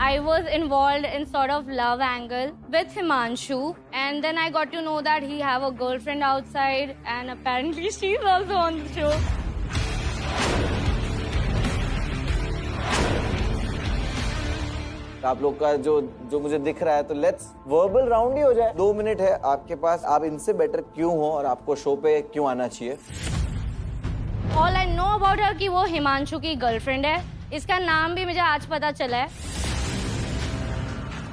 I was involved in sort of love angle with Himanshu, and then I got to know that he have a girlfriend outside, and apparently she's also on the show. आप लोग का जो मुझे दिख रहा है, तो let's verbal round ही हो जाए। 2 मिनट है आपके पास, आप इनसे बेटर क्यों हो और आपको शो पे क्यों आना चाहिए? All I know about her कि वो हिमांशु की गर्लफ्रेंड है। इसका नाम भी मुझे आज पता चला है।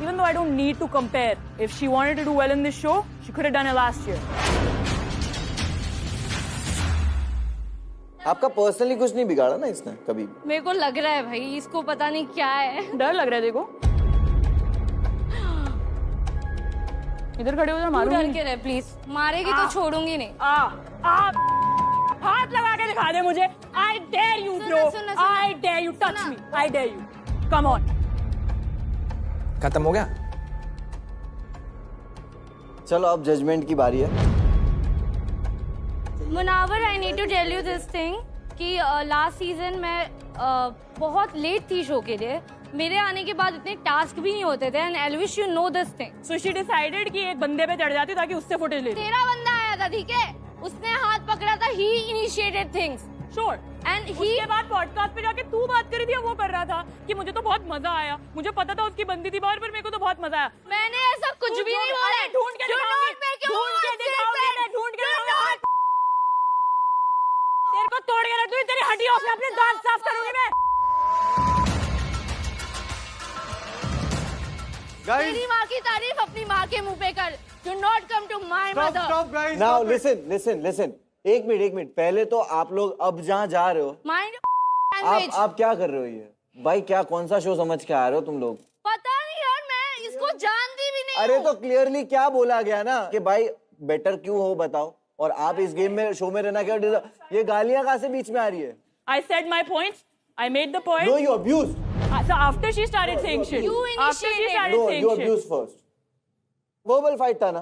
Even though I don't need to compare, if she wanted to do well in this show, she could have done it last year. आपका पर्सनली कुछ नहीं बिगाड़ा ना इसने कभी? मेरे को लग रहा है भाई, इसको पता नहीं क्या है। डर लग रहा है देखो। इधर खड़े हो जा, मारूंगी। डर के रहे प्लीज, मारेगी तो छोड़ूंगी नहीं। हाथ लगा के दिखा दे मुझे। I dare you, bro. I dare you, touch me. I dare you. Come on. खत्म हो गया? चलो अब जजमेंट की बारी है। Munawar, I need to tell you this thing कि लास्ट सीजन मैं बहुत लेट थी शो के लिए। मेरे आने के बाद इतने टास्क भी नहीं होते थे, and I wish you know this thing. So she decided कि एक बंदे पे चढ़ जाती ताकि उससे फुटेज ले ले। तेरा बंदा आया था, ठीक है? उसने हाथ पकड़ा था, he initiated things. Sure. And he उसके बाद पॉडकास्ट पे जाके तू बात करी थी, वो कर रहा था कि मुझे तो बहुत मजा आया। मुझे पता था उसकी बंदी थी बाहर, पर मेरे को तो बहुत मजा आया। मैंने ऐसा कुछ भी नहीं बोला। ढूंढ के दिखाऊंगी, ढूंढ के दिखाऊंगी। तेरे को तोड़ के रख दूंगी, तेरी हड्डियों से अपने दांत साफ करूंगी मैं। तेरी माँ की तारीफ अपनी माँ के मुंह पे कर। Do not come to my mother. Stop, guys. Now stop it. listen. एक मिनट। पहले तो आप लोग अब जहाँ जा रहे हो, Mind your language. आप क्या कर रहे हो ये? भाई क्या कौन सा शो समझ के आ रहे हो तुम लोग? पता नहीं यार, मैं इसको जानती भी नहीं अरे हूँ। तो क्लियरली क्या बोला गया ना कि भाई बेटर क्यों हो बताओ, और आप इस गेम में शो में रहना क्या? ये गालियां कहाँ से बीच में आ रही है? I said my points. I made the point. No, you abused. So after she started saying shit. You After she initiated. started No, saying you shit. abused first. Verbal fight था ना,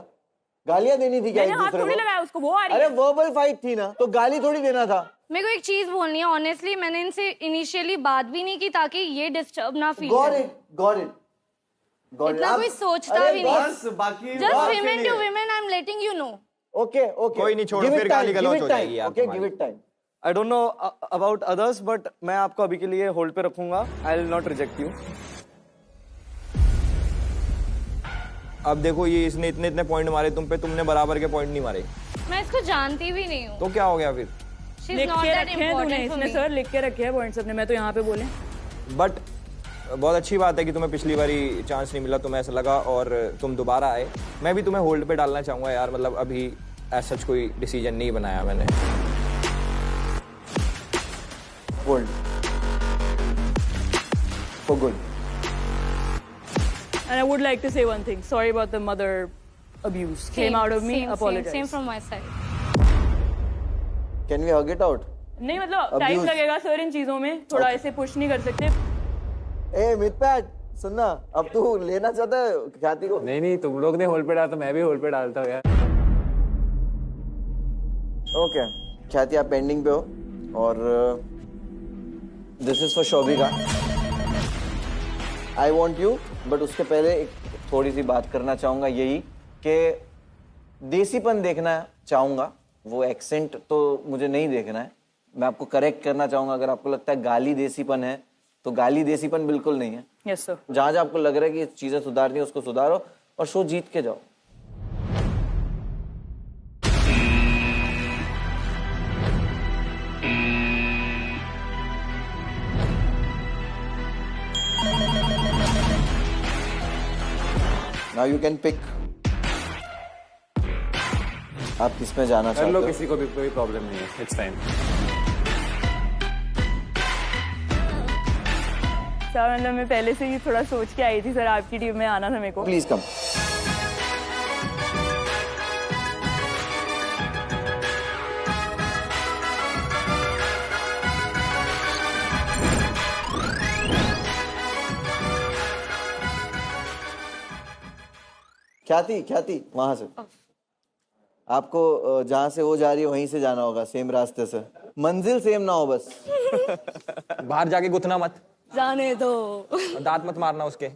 गालियां देनी थी क्या एक मैंने हाथ दूसरे थोड़ी को? लगाया उसको, वो आ रही अरे है। वर्बल फाइट थी ना, तो गाली थोड़ी देना था। मेरे को एक चीज बोलनी है, ऑनेस्टली मैंने इनसे इनिशियली बात भी नहीं की ताकि ये डिस्टर्ब ना फील Got करें। it, got it. इतना कोई सोचता अरे भी नहीं। बस बाकी Just बात women नहीं to है। women, I'm letting you know. Okay. कोई नहीं, छोड़ो, Give it फिर time, गाली गलौज give it हो time. जाएगी यार Okay, तुम्हारी। give it time. I don't know about others, but मैं आपको अभी के लिए होल्ड पे रखूंगा। I will not reject you. अब देखो, ये इसने इतने पॉइंट मारे तुम पे, तुमने बराबर के पॉइंट नहीं मारे, मैं इसको जानती भी नहीं हूँ। तो क्या हो गया फिर? She's लिख not के that रखे हैं तूने, important for इसने me. सर लिख के रखे हैं पॉइंट्स अपने, मैं तो यहाँ पे बोले। बट बहुत अच्छी बात है कि तुम्हें पिछली बारी चांस नहीं मिला, तुम्हें ऐसा लगा और तुम दोबारा आए। मैं भी तुम्हें होल्ड पे डालना चाहूंगा यार, मतलब अभी एज सच कोई डिसीजन नहीं बनाया मैंने। Hold. For good. And I would like to say one thing. Sorry about the mother abuse. Came out of me. Apologize. Same from my side. Can we hug it out? नहीं मतलब time Abuse. लगेगा sir इन चीजों में, थोड़ा ऐसे push नहीं कर सकते। ए मितपैट, सुनना, अब तू लेना चाहता है ख्याति को? नहीं, तुम लोग ने होल्ड पे डाला तो मैं भी होल्ड पे डालता हूँ यार। ओके, ख्याति आप पेंडिंग पे हो, और this is for Shobhika. I want you, but उसके पहले एक थोड़ी सी बात करना चाहूंगा, यही कि देसीपन देखना चाहूंगा। वो एक्सेंट तो मुझे नहीं देखना है। मैं आपको करेक्ट करना चाहूंगा, अगर आपको लगता है गाली देसीपन है, तो गाली देसीपन बिल्कुल नहीं है। Yes sir. जहां जहां आपको लग रहा है कि चीजें सुधारनी है, उसको सुधारो और शो जीत के जाओ। Now you can pick. आप किसमें जाना कर चाहते लो, हो? किसी को भी कोई प्रॉब्लम नहीं है। It's fine. सर मतलब मैं पहले से ही थोड़ा सोच के आई थी सर, आपकी टीम में आना था मेरे को। Please come. ख्याति वहां से आपको जहां से वो जा रही है वहीं से जाना होगा, सेम रास्ते से। मंजिल सेम ना हो बस। बाहर जाके गुथना मत। जाने दो। दांत मत मारना उसके।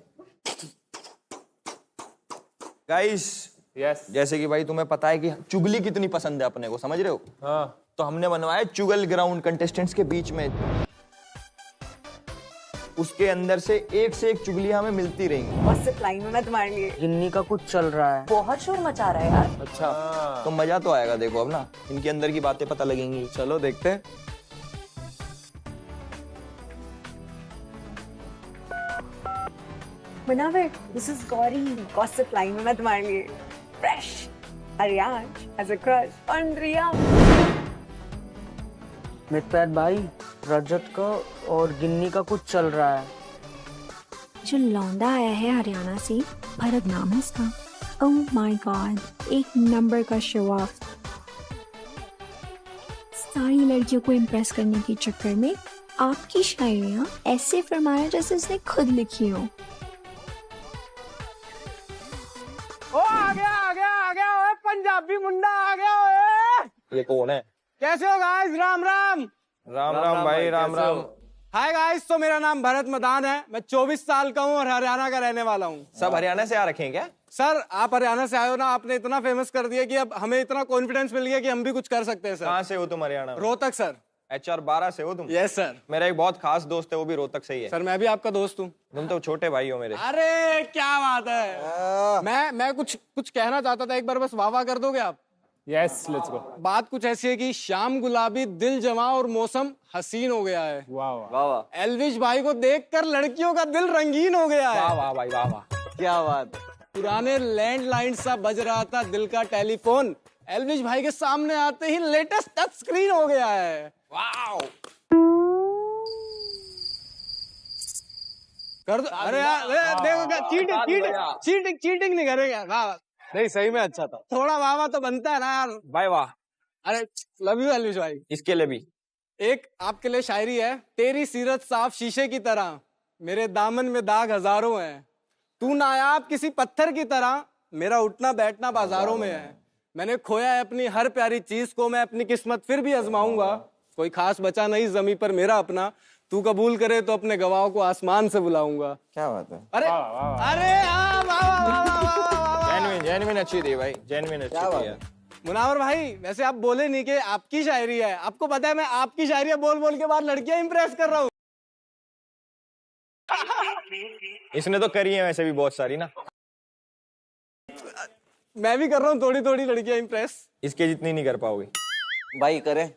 गाइस यस जैसे कि भाई तुम्हें पता है कि चुगली कितनी पसंद है अपने को, समझ रहे हो? हाँ तो हमने बनवाया चुगल ग्राउंड कंटेस्टेंट्स के बीच में। उसके अंदर से एक चुगली हमें मिलती रहेंगी। WhatsApp लाइन में मैं तुम्हारे लिए। गिन्नी का कुछ चल रहा है। बहुत शोर मचा रहा है यार। अच्छा तो मजा तो आएगा, देखो अब ना इनके अंदर की बातें पता लगेंगी। चलो देखते हैं। Munawar, this is Gauri. Gossip line में मैं तुम्हारे लिए। Fresh। Ariaj has a crush on Riya। मितपैत भाई, रजत का और गिन्नी का कुछ चल रहा है। जो लौंडा आया है हरियाणा से, भरत नाम है इसका। ओह माय गॉड, एक नंबर का शो ऑफ। सारी लड़कियों को इम्प्रेस करने के चक्कर में आपकी शायरियाँ ऐसे फरमाया जैसे उसने खुद लिखी हो। ओ आ गया ओए, पंजाबी मुंडा आ गया ओए। ये कौन है? कैसे हो गाइस? राम राम। राम राम भाई, राम राम। हाय गाइस, तो मेरा नाम भरत मदान है। मैं 24 साल का हूँ और हरियाणा का रहने वाला हूँ। सब हरियाणा से आ रखे हैं क्या? सर आप हरियाणा से आए हो ना, आपने इतना फेमस कर दिया कि अब हमें इतना कॉन्फिडेंस मिल गया कि हम भी कुछ कर सकते हैं सर। कहाँ से हो तुम हरियाणा में? रोहतक सर। HR 12 से हो तुम? Yes sir. मेरा एक बहुत खास दोस्त है, वो भी रोहतक से ही है। सर मैं भी आपका दोस्त हूँ। तुम तो छोटे भाई हो मेरे। अरे क्या बात है। मैं कुछ कहना चाहता था, एक बार बस वाह वाह कर दोगे आप? Yes let's go. बात कुछ ऐसी है कि शाम गुलाबी, दिल जमा और मौसम हसीन हो गया है। वाह वाह वाह। एल्विश भाई को देखकर लड़कियों का दिल रंगीन हो गया है। वाह वाह भाई, वाह वाह। क्या बात। पुराने लैंडलाइन सा बज रहा था दिल का टेलीफोन, एल्विश भाई के सामने आते ही लेटेस्ट टच स्क्रीन हो गया है। वाओ। कर दो। अरे यार देखो, चीटिंग नहीं करेगा। वाह नहीं, सही में अच्छा था। थोड़ा वाह तो बनता है ना यार। भाई वाह। अरे लव यू एल्विश भाई। इसके लिए भी एक आपके लिए शायरी है। तेरी सीरत साफ शीशे की तरह, मेरे दामन में दाग हजारों हैं। तू नायाब किसी पत्थर की तरह, मेरा उठना बैठना बाजारों में है। मैंने खोया है अपनी हर प्यारी चीज को, मैं अपनी किस्मत फिर भी आजमाऊंगा। कोई खास बचा नहीं जमी पर मेरा अपना, तू कबूल करे तो अपने गवाहों को आसमान से बुलाऊंगा। क्या बात है। अरे अरे जेन्युइन अच्छी थी भाई, जेन्युइन अच्छी थी यार। मुनावर भाई, वैसे आप बोले नहीं कि आपकी शायरी है। आपको पता है मैं आपकी शायरी बोल बोल के बाद लड़कियां इंप्रेस कर रहा हूँ। इसने तो करी है वैसे भी बहुत सारी ना। मैं भी कर रहा हूँ थोड़ी थोड़ी लड़कियां इंप्रेस। इसके जितनी नहीं कर पाओगे भाई। करें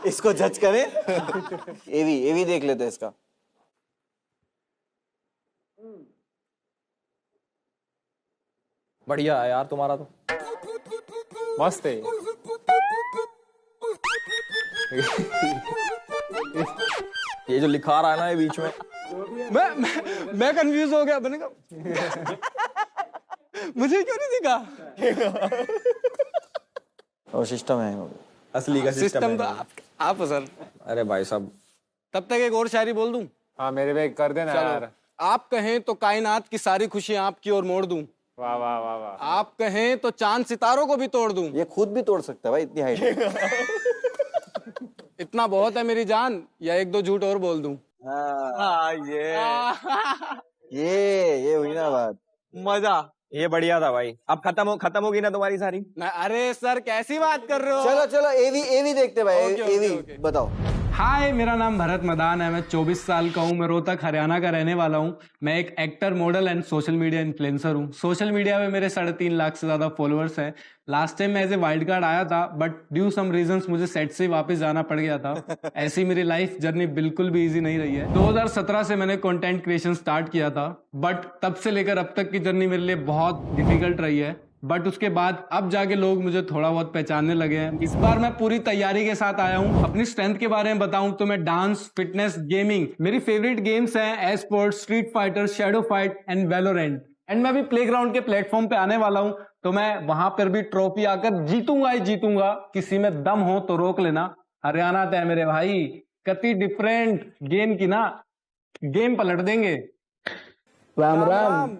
इसको जज करें। एवी देख लेते हैं इसका। बढ़िया है यार तुम्हारा तो। मस्त है। ये जो लिखा रहा है ना ये बीच में, मैं कंफ्यूज हो गया। मैंने कहा मुझे क्यों नहीं दिखा। और सिस्टम है असली का सिस्टम तो है। आप सर। अरे भाई साहब, तब तक एक और शायरी बोल दूं? हाँ मेरे पे कर देना यार। आप कहें तो कायनात की सारी खुशियां आपकी ओर मोड़ दूं। वाह वाह वाह वाह। आप कहें तो चांद सितारों को भी तोड़ दूं। ये खुद भी तोड़ सकता है भाई, इतनी हाइट। इतना बहुत है मेरी जान, या एक दो झूठ और बोल दूं? ये हुई ना बात। मजा। ये बढ़िया था भाई। अब खत्म होगी ना तुम्हारी सारी? अरे सर कैसी बात कर रहे हो। चलो एवी देखते भाई। एवी बताओ। हाय, मेरा नाम भरत मदान है। मैं 24 साल का हूँ। मैं रोहतक हरियाणा का रहने वाला हूँ। मैं एक actor, model and social media influencer हूँ। सोशल मीडिया में मेरे 3.5 लाख से ज्यादा फॉलोअर्स हैं। लास्ट टाइम मैं एज ए वाइल्ड कार्ड आया था, बट ड्यू सम रीजंस मुझे सेट से वापस जाना पड़ गया था। ऐसी मेरी लाइफ जर्नी बिल्कुल भी इजी नहीं रही है। 2017 से मैंने कंटेंट क्रिएशन स्टार्ट किया था, बट तब से लेकर अब तक की जर्नी मेरे लिए बहुत डिफिकल्ट रही है। बट उसके बाद अब जाके लोग मुझे थोड़ा बहुत पहचानने लगे हैं। इस बार मैं पूरी तैयारी के साथ आया हूँ। अपनी स्ट्रेंथ के बारे में बताऊं तो मैं डांस, फिटनेस, गेमिंग, मेरी फेवरेट गेम्स हैं esports, street fighter, shadow fight and Valorant. And मैं भी प्लेग्राउंड के प्लेटफॉर्म पे आने वाला हूं, तो मैं वहां पर भी ट्रॉफी आकर जीतूंगा ही जीतूंगा। किसी में दम हो तो रोक लेना। हरियाणा तय मेरे भाई, कति डिफरेंट गेम की ना, गेम पलट देंगे। राम राम।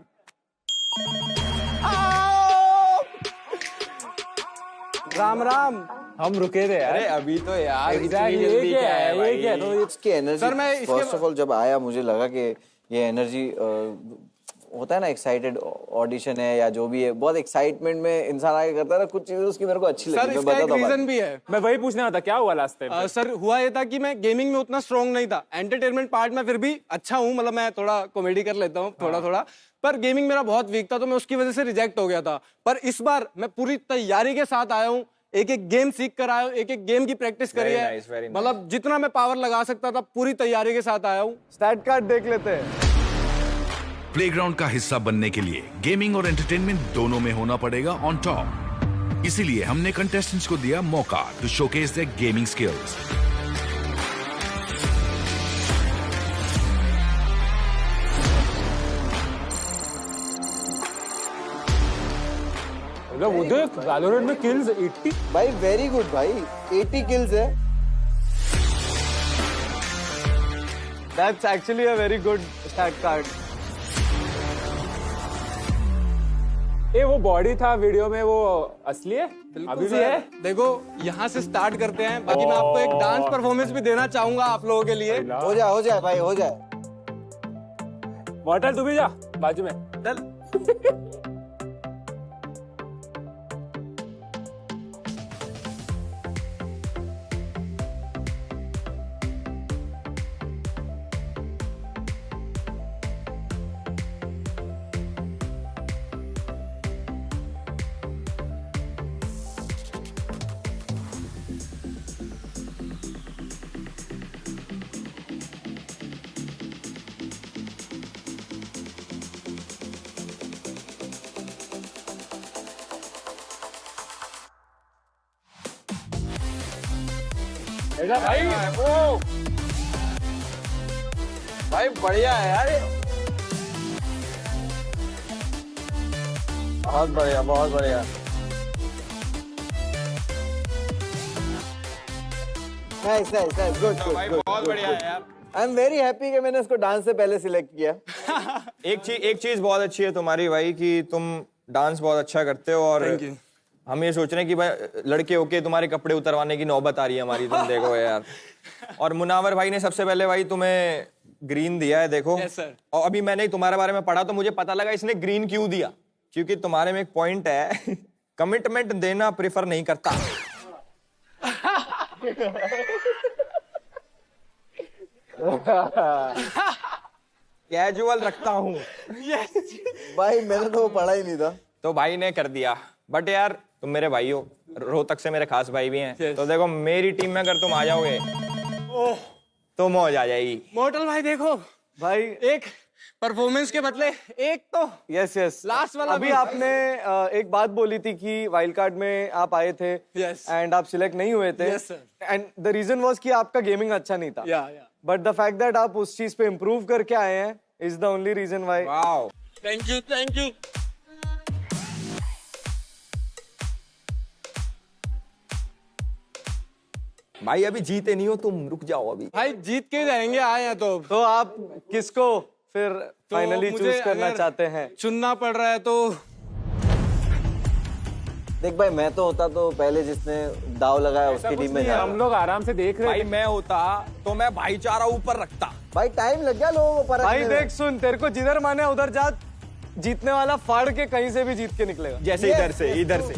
राम राम। हम रुके थे यार। अरे अभी तो यार Exactly, इतनी जल्दी ये क्या है, भाई? ये क्या है? तो इसकी एनर्जी सर, मैं इसके फर्स्ट ऑफ ऑल जब आया मुझे लगा कि ये एनर्जी होता है ना, एक्साइटेड ऑडिशन है या जो भी है, बहुत एक्साइटमेंट में इंसान आगे करता है ना, कुछ चीजें उसकी मेरे को अच्छी लगी। सर मैं इसका एक बताता हूँ रीजन भी है। मैं वही पूछने वाला था, क्या हुआ लास्ट टाइम? सर हुआ ये था कि मैं गेमिंग में उतना स्ट्रांग नहीं था, एंटरटेनमेंट पार्ट में फिर भी अच्छा हूँ, मतलब मैं थोड़ा कॉमेडी कर लेता हूँ थोड़ा थोड़ा, पर गेमिंग मेरा बहुत वीक था, तो मैं उसकी वजह से रिजेक्ट हो गया था। पर इस बार मैं पूरी तैयारी के साथ आया हूँ, एक एक गेम सीख कर आया हूँ, एक एक गेम की प्रैक्टिस करी Very है, nice, very nice. मतलब जितना मैं पावर लगा सकता था पूरी तैयारी के साथ आया हूँ। स्टैट कार्ड देख लेते हैं। प्लेग्राउंड का हिस्सा बनने के लिए गेमिंग और एंटरटेनमेंट दोनों में होना पड़ेगा ऑन टॉप। इसीलिए हमने कंटेस्टेंट्स को दिया मौका to showcase their gaming skills. मतलब उधर वैलोरेंट में किल्स 80। भाई वेरी गुड भाई, 80 किल्स है। That's actually a very good stat card. ए वो बॉडी था वीडियो में, वो असली है? अभी भी है? देखो यहाँ से स्टार्ट करते हैं, बाकी मैं आपको एक डांस परफॉर्मेंस भी देना चाहूंगा आप लोगों के लिए। हो जाए भाई, हो जाए। मॉडल तू भी जा बाजू में। चल। भाई ओ भाई बढ़िया है यार ये। बहुत बढ़िया, बहुत बढ़िया। नाइस नाइस नाइस, गुड भाई गुड बहुत बढ़िया है यार। आई एम वेरी हैप्पी कि मैंने इसको डांस से पहले सिलेक्ट किया। एक चीज बहुत अच्छी है तुम्हारी भाई कि तुम डांस बहुत अच्छा करते हो, और Thank you. हम ये सोच रहे हैं कि भाई लड़के होके तुम्हारे कपड़े उतरवाने की नौबत आ रही है हमारी, तुम देखो यार। और मुनावर भाई ने सबसे पहले भाई तुम्हें ग्रीन दिया है, देखो। Yes, sir. और अभी मैंने तुम्हारे बारे में पढ़ा तो मुझे पता लगा इसने ग्रीन क्यों दिया, क्योंकि तुम्हारे में एक पॉइंट है, कमिटमेंट देना प्रेफर नहीं करता। कैजुअल रखता हूँ। भाई मैंने तो वो पढ़ा ही नहीं था। तो भाई ने कर दिया, बट यार तुम मेरे भाई हो, रोहतक से मेरे खास भाई भी हैं। Yes. तो देखो मेरी टीम में अगर तुम आ जाओगे तो मौज आ जाएगी। मोटल भाई देखो भाई, एक परफॉर्मेंस के बदले एक तो यस यस लास्ट वाला अभी भी। आपने एक बात बोली थी कि वाइल्ड कार्ड में आप आए थे Yes. एंड आप सिलेक्ट नहीं हुए थे। Yes, sir. And the reason was कि आपका गेमिंग अच्छा नहीं था, या बट द फैक्ट दैट आप उस चीज पे इम्प्रूव करके आए हैं is the only reason why. Wow, thank you thank you. भाई अभी जीते नहीं हो तुम, रुक जाओ अभी। भाई जीत के जाएंगे, आए हैं तो आप किसको फिर फाइनली मुझे चूज करना अगर चाहते हैं? चुनना पड़ रहा है तो देख भाई, मैं तो होता तो पहले जिसने दाव लगाया उसकी टीम में हम लोग आराम से देख रहे भाई थे। मैं होता तो मैं भाईचारा ऊपर रखता। भाई टाइम लग गया लोगों को परखने भाई में। देख सुन, तेरे को जिधर माने उधर जा, जीतने वाला फाड़ के कहीं से भी जीत के निकलेगा। जैसे इधर से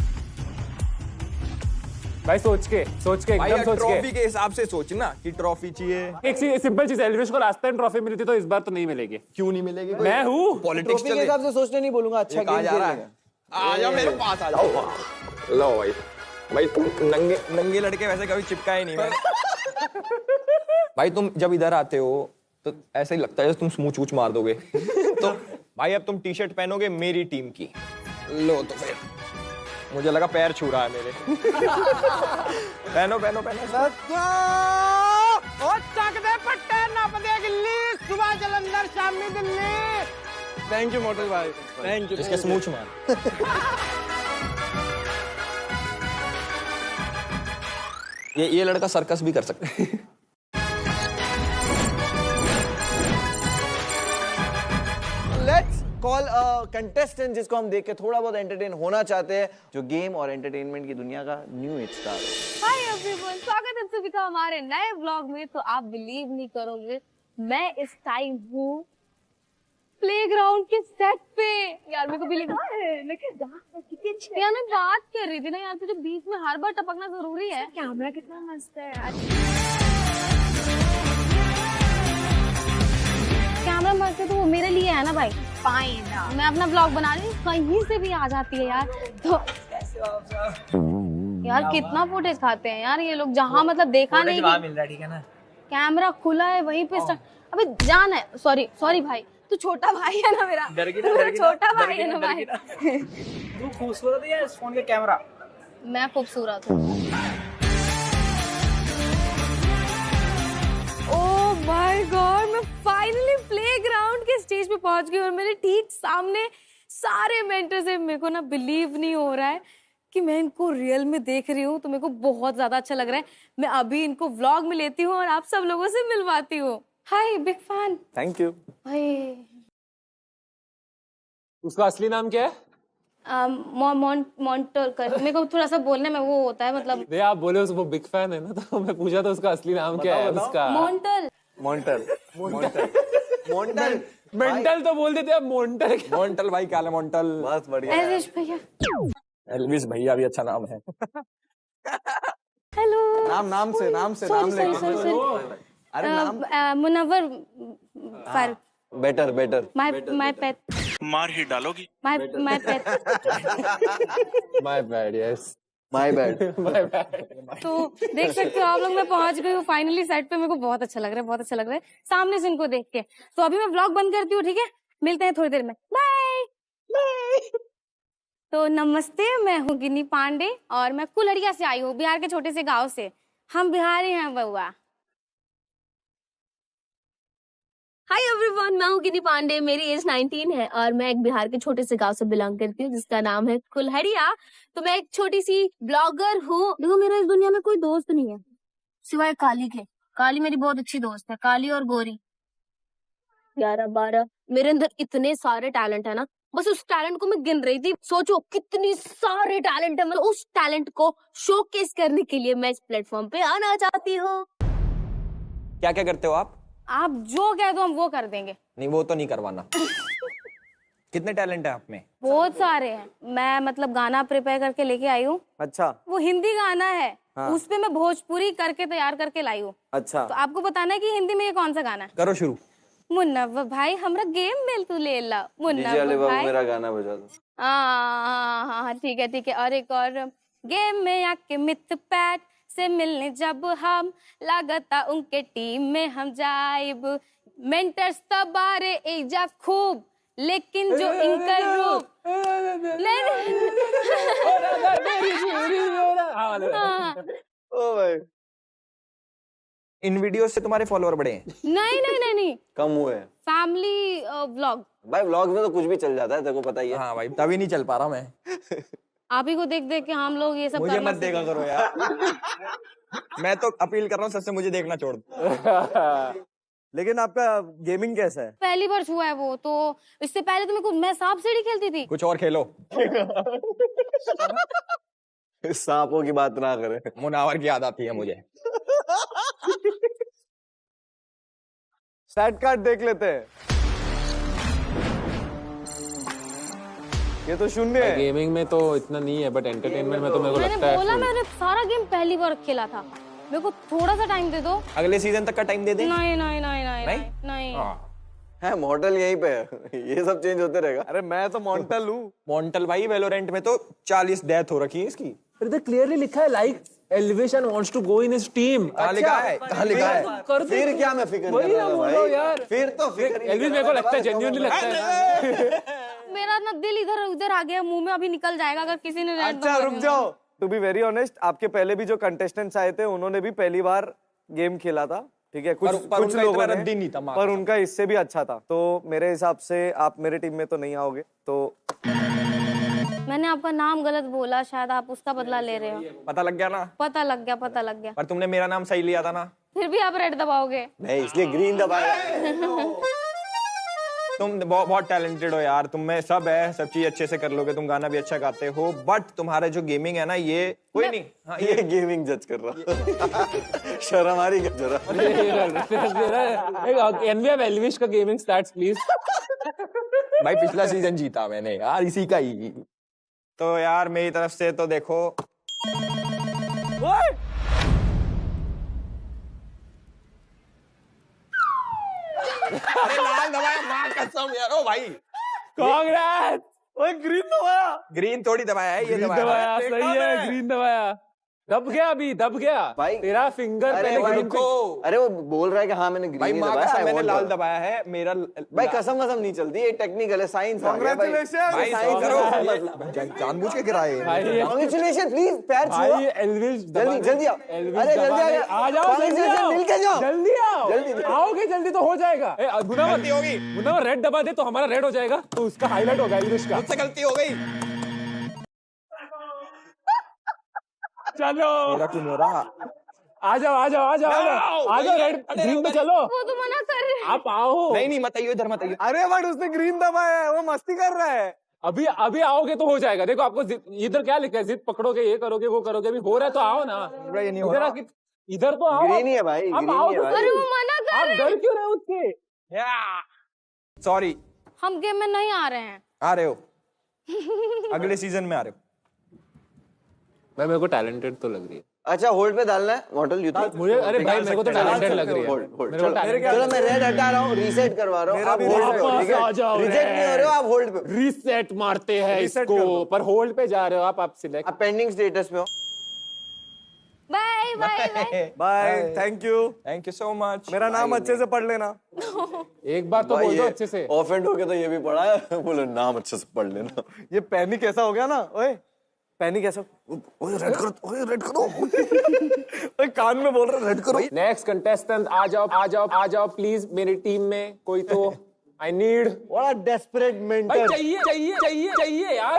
भाई सोच के भाई एकदम सोच ट्रॉफी के हिसाब से सोचना कि ट्रॉफी चाहिए। के। एक सिंपल चीज, एल्विश को लास्ट टाइम ट्रॉफी मिली थी तो इस बार तो नहीं मिलेगी। क्यों नहीं मिलेगी? मैं हूँ। पॉलिटिक्स ट्रॉफी के हिसाब से सोचने नहीं बोलूंगा, अच्छा कहा गेम जा रहा है। खेलेगा। आ जाओ मेरे पास, आ जाओ। लो भाई, भाई तुम नंगे लड़के वैसे कभी चिपकाए नहीं मैं। भाई तुम जब इधर आते हो तो ऐसा ही लगता है जैसे तुम स्मूच वूच मार दोगे। तो भाई अब तुम टी शर्ट पहनोगे मेरी टीम की। लो तो फिर मुझे लगा पैर छू रहा है मेरे। पहनो पहनो पहनो सर। थैंक यू मोटल भाई, थैंक यू। इसके स्मूच मार। ये लड़का सर्कस भी कर सकता है। Let's कॉल कंटेस्टेंट जिसको हम देख के थोड़ा बहुत एंटरटेन होना चाहते हैं, जो गेम और एंटरटेनमेंट की दुनिया का न्यू एज स्टार है। हाय एवरीवन, स्वागत है सभी का हमारे नए व्लॉग में। तो आप बिलीव नहीं करोगे, मैं इस टाइम हूँ प्लेग्राउंड के सेट पे। यार मेरे को बिलीव यार मैं बात कर रही थी ना यार, तुझे बीच में हर बार टपकना जरूरी है। कैमरा कितना मस्त है यार। कैमरा मस्त है तो वो मेरे लिए है ना भाई। फाइन, मैं अपना व्लॉग बना रही हूँ, कहीं से भी आ जाती है यार। तो यार कितना फुटेज खाते हैं यार ये लोग, जहाँ मतलब देखा नहीं मिल रहा, ठीक है ना। कैमरा खुला है वहीं पे अबे जान है। सॉरी भाई, तू छोटा भाई है ना मेरा, छोटा भाई है ना भाई। तू खूबसूरत है या इस फोन के कैमरा? मैं खूबसूरत हूँ। ओह माय गॉड, मैं फाइनली प्लेग्राउंड के स्टेज पे पहुंच गई और मेरे ठीक सामने सारे मेंटर्स हैं। मेरे को ना बिलीव नहीं हो रहा है कि मैं इनको रियल में देख रही हूँ, तो मेरे को बहुत ज्यादा अच्छा लग रहा है। मैं अभी इनको व्लॉग में लेती हूँ और आप सब लोगों से मिलवाती हूँ। Hi, big fan. Thank you. Hi. उसका असली नाम क्या है? मॉन्टर कर, मेरे को थोड़ा सा बोलने में वो होता है मतलब। नहीं, आप बोले वो बिग फैन है ना, तो मैं पूछा था उसका असली नाम क्या है उसका। मॉन्टल। मेंटल तो बोल देते हैं, मोंटल। मोंटल भाई, क्या है मोंटल? बस बढ़िया। एलविश भैया। एल्विस भैया भी अच्छा नाम है। हेलो। नाम से नाम लेके। अरे नाम Munawar Faruqui. Better my pet. मार ही डालोगी। My pet. My bad, yes my bad. तो देख सकते हो आप लोग, मैं पहुंच गई हूँ फाइनली सेट पे। मेरे को बहुत अच्छा लग रहा है सामने से इनको देख के। तो अभी मैं व्लॉग बंद करती हूँ, ठीक है? मिलते हैं थोड़ी देर में, बाय। तो नमस्ते, मैं हूँ गिनी पांडे और मैं कुल्हड़िया से आई हूँ, बिहार के छोटे से गांव से। हम बिहारी हैं बउआ। हाय एवरीवन, मैं हूँ गिनी पांडे, मेरी एज 19 है और मैं एक बिहार के छोटे से गांव से बिलोंग करती हूँ जिसका नाम है कुल्हड़िया। तो मैं एक छोटी सी ब्लॉगर हूँ। देखो, मेरा इस दुनिया में कोई दोस्त नहीं है सिवाय काली के। काली मेरी बहुत अच्छी दोस्त है, काली और गोरी। 11-12 मेरे अंदर इतने सारे टैलेंट है ना, बस उस टैलेंट को मैं गिन रही थी। सोचो कितनी सारे टैलेंट है, मतलब उस टैलेंट को शोकेस करने के लिए मैं इस प्लेटफॉर्म पे आना चाहती हूँ। क्या क्या करते हो आप? आप जो कह दो हम वो कर देंगे। नहीं, वो तो नहीं करवाना। कितने टैलेंट है आप में? बहुत सारे हैं। मैं मतलब गाना प्रिपेयर करके लेके आई हूँ। अच्छा। वो हिंदी गाना है। हाँ। उस पे मैं भोजपुरी करके तैयार करके लाई हूँ। अच्छा। तो आपको बताना है कि हिंदी में ये कौन सा गाना है। करो शुरू। मुन्नव्व भाई हमरा गेम में तू ले ला। मुन्नव्व भाई मेरा गाना बजा दो। हाँ, ठीक है। और एक और, गेम में आके मिथ पैट से मिलने जब हम, लागता उनके टीम में हम जाइब। मेंटर्स तबारे एजा खूब, लेकिन जो इनकर रूप ओ भाई, इन वीडियो से तुम्हारे फॉलोअर बढ़े हैं? नहीं कम हुए। Family vlog. भाई व्लॉग में तो कुछ भी चल जाता है, तेरे को पता ही है। हाँ भाई, तभी नहीं चल पा रहा मैं। आप ही को देख देख के हम लोग ये सब मुझे करना मत देखा करो यार। मैं तो अपील कर रहा हूँ सबसे, मुझे देखना छोड़ दो। लेकिन आपका गेमिंग कैसा है? पहली बार हुआ है वो, तो इससे पहले तो मेरे को, मैं सांप सीढ़ी खेलती थी। कुछ और खेलो। सांपों की बात ना करें। मुनावर की याद आती है मुझे। स्टैट कार्ड देख लेते हैं। ये तो 0 है। गेमिंग में तो इतना नहीं है, बट एंटरटेनमेंट में तो मेरे को मैंने लगता है बोला मैंने सारा गेम पहली बार खेला था। मेरे को थोड़ा सा टाइम दे दो। अगले सीजन तक का टाइम दे दे। नहीं। है मॉडल यहीं पे है। ये सब चेंज होते रहेगा। अरे मैं तो मॉन्टल हूँ। मॉन्टल भाई, वेलोरेंट में तो 40 डेथ हो रखी है इसकी। अरे क्लियरली लिखा है, like elevation wants to go in his team. कहाँ लिखा है? फिर क्या मैं फिक्र वही कर ना रहा बोल भाई? रहा हूँ यार। फिर तो फिक्र एल्विस मेरे को लगता है, जेन्युइनली लगता है। मेरा ना दिल इधर उधर आ गया, मुंह में अभी निकल जाएगा अगर किसी ने अच्छा रुक जाओ। टू बी वेरी ऑनेस्ट, आपके पहले भी जो कंटेस्टेंट्स आए थे उन्होंने भी पहली बार गेम खेला था, ठीक है? कुछ लोगों ने, रद्दी नहीं था, पर उनका इससे भी अच्छा था। तो मेरे हिसाब से आप मेरे टीम में तो नहीं आओगे। तो मैंने आपका नाम गलत बोला, शायद आप उसका बदला ले रहे हो। पता लग गया ना? पता लग गया। पर तुमने मेरा नाम सही लिया था ना? फिर भी आप रेड दबाओगे। नहीं, इसलिए ग्रीन दबाया। तुम बहुत टैलेंटेड हो यार, तुम में सब है, सब चीज अच्छे से कर लोगे, तुम गाना भी अच्छा गाते हो, बट तुम्हारा जो गेमिंग है ना ये कोई नहीं। हाँ, ये गेमिंग जज कर रहा शर्म आ रही जरा। एनवीआर एल्विश का गेमिंग स्टैट्स प्लीज। भाई पिछला सीजन जीता मैंने यार, इसी का ही। तो यार मेरी तरफ से तो देखो, अरे लाल दबाया, मां कसम यार। ओ भाई कांग्रेस। ओए ग्रीन दबाया। ग्रीन थोड़ी दबाया है, ये ग्रीन दबाया। सही है, ग्रीन दबाया। दब गया अभी, दब गया भाई। तेरा फिंगर अरे पहले भाई ग्रीन रुको, अरे वो बोल रहा है कि हाँ मैंने भाई ग्रीन मां दबाया, कसम मैंने I लाल want दबाया है मेरा। भाई कसम कसम नहीं चलती, ये टेक्निकल है, साइंस आ गया भाई। Congratulations। भाई साइंस करो, जानबूझ के गिराए। कांग्रेचुलेशन, प्लीज पैर छुओ। भाई एल्विश जल्दी जल्दी आओ, अरे जल्दी आ जाओ, जल्दी आओ, मिल के जाओ, जल्दी आओ, जल्दी। आओगे जल्दी तो हो जाएगा। गलती होगी, मुन्नावर रेड दबा दे तो हमारा रेड हो जाएगा, तो उसका हाईलाइट होगा एल्विश का। मुझसे गलती हो गई। चलो मेरा क्यों हो रहा? आ जाओ आ जाओ आ जाओ आ जाओ, रेड ग्रीन पे चलो। वो तो मना कर रहे हैं। आप आओ। नहीं मत आइयो इधर, मत आइयो। अरे बट उसने ग्रीन दबाया है, वो मस्ती कर रहा है। अभी अभी आओगे तो हो जाएगा। देखो आपको इधर क्या लिखा है, जिद पकड़ोगे, ये करोगे, वो करोगे, अभी हो रहा है तो आओ ना। ये नहीं हो इधर रहा। आके इधर तो आओ। ग्रीन ही है भाई, आप ग्रीन आओ ही है तो भाई। अरे वो मना कर आप रहे डर क्यों रहे हो उसके? सॉरी, हम गेम में नहीं आ रहे हैं। आ रहे हो अगले सीजन में आ रहे हो। भाई मेरे को टैलेंटेड तो लग रही है। अच्छा होल्ड पे डालना है मॉडल यू मुझे, अरे भाई मेरे को तो टैलेंटेड लग रही है। Hold hold. मेरे को talented- चलो मैं रेड हटा रहा हूँ, रीसेट करवा रहा हूँ, आप होल्ड पे हो, ठीक आ जाओ, है? रिजेक्ट नहीं हो रहे हो आप, होल्ड पे। रीसेट मारते हैं इसको, पर होल्ड पे जा रहे हो आप सिलेक्ट। आप पेंडिंग स्टेटस पे हो। Bye bye bye. Bye, thank you so much. मेरा नाम अच्छे से पढ़ लेना। एक बार तो बोल दो अच्छे से। ऑफेंड हो गया तो ये भी पढ़ा है, बोलो नाम अच्छे से पढ़ लेना। ये पैनिक ऐसा हो गया ना, ओए पैनिक ऐसा, ओए रेड करो, ओए रेड करो। ओए कान में बोल रहा रेड करो। नेक्स्ट कंटेस्टेंट आ जाओ आ जाओ आ जाओ प्लीज, मेरी टीम में कोई तो। आई नीड, बड़ा डेस्परेट मेंटर। चाहिए चाहिए चाहिए चाहिए यार।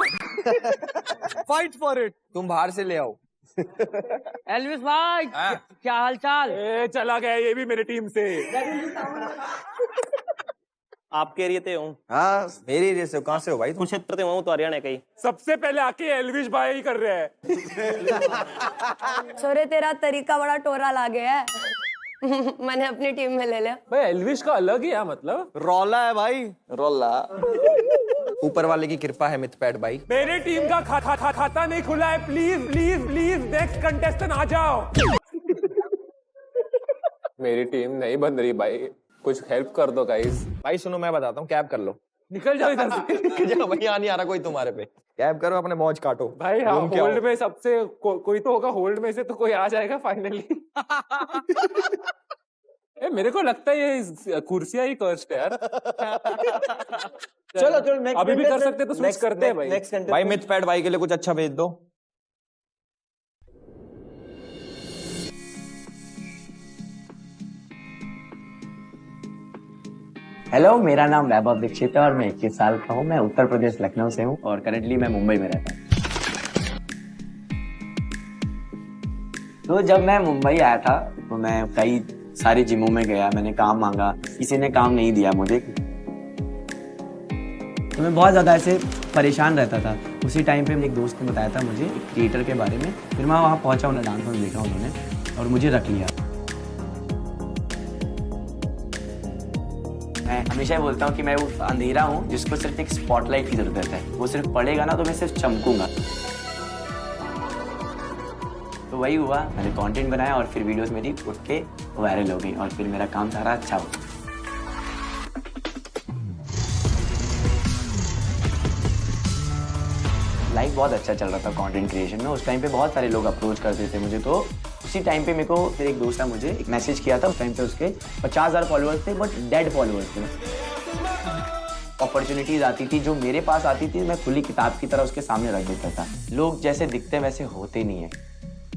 Fight for it. तुम बाहर से ले आओ। एल्विस भाई क्या हाल चाल? चला गया ये भी मेरी टीम से। आपके एरिया ते हूँ। हाँ मेरे एरिया से। कहाँ से हो भाई? कुरुक्षेत्र ते हूँ, तो हरियाणा का ही। सबसे पहले आके एल्विश भाई ही कर रहे हैं। छोरे तेरा तरीका बड़ा टोरा लागे है। मैंने अपनी टीम में ले लिया। भाई एल्विश का अलग ही है, मतलब रौला है भाई, रोला। ऊपर वाले की कृपा है मिथपैट भाई। मेरी टीम का खाता नहीं खुला है, please please please next contestant आ जाओ। मेरी टीम नहीं बन रही भाई, कुछ हेल्प कर दो गाइस। भाई सुनो मैं बताता हूँ, कैब कर लो। निकल जाओ इधर से। भाई यहाँ नहीं आ रहा कोई तुम्हारे पे। कैब करो, अपने मौज काटो भाई हाँ, घूम के आओ। होल्ड में सबसे कोई तो होगा, होल्ड में से तो कोई आ जाएगा फाइनली। मेरे को लगता है ये कुर्सियां ही कर्स्ड है यार। चलो चलो अभी भी कर सकते तो स्विच करते हैं भाई। भाई मिथपैट भाई के लिए कुछ अच्छा भेज दो। हेलो, मेरा नाम वैभव दीक्षित है और मैं 21 साल का हूँ। मैं उत्तर प्रदेश लखनऊ से हूँ और करंटली मैं मुंबई में रहता हूँ। तो जब मैं मुंबई आया था तो मैं कई सारी जिमों में गया, मैंने काम मांगा, किसी ने काम नहीं दिया मुझे, तो मैं बहुत ज़्यादा ऐसे परेशान रहता था। उसी टाइम पे एक दोस्त ने बताया था मुझे एक क्रिएटर के बारे में, फिर मैं वहाँ पहुँचा, उन्हें डांस में देखा उन्होंने और मुझे रख लिया। मैं हमेशा बोलता हूँ कि मैं वो अंधेरा हूँ जिसको सिर्फ एक स्पॉटलाइट की जरूरत है। वो सिर्फ पड़ेगा ना तो मैं सिर्फ चमकूंगा। तो वही हुआ, मैंने कंटेंट बनाया और फिर वीडियोस मेरी उठ के वायरल हो गई और फिर मेरा काम सारा अच्छा हुआ। लाइफ बहुत अच्छा चल रहा था कंटेंट क्रिएशन में। उस टाइम पे बहुत सारे लोग अप्रोच करते थे मुझे। तो उसी टाइम पे मेरे को फिर एक दोस्त ने मुझे एक मैसेज किया था। उस टाइम पे उसके 50,000 फॉलोअर्स थे, बट डेड फॉलोअर्स थे। अपॉर्चुनिटीज आती थी जो मेरे पास आती थी, मैं खुली किताब की तरह उसके सामने रख देता था। लोग जैसे दिखते वैसे होते नहीं है।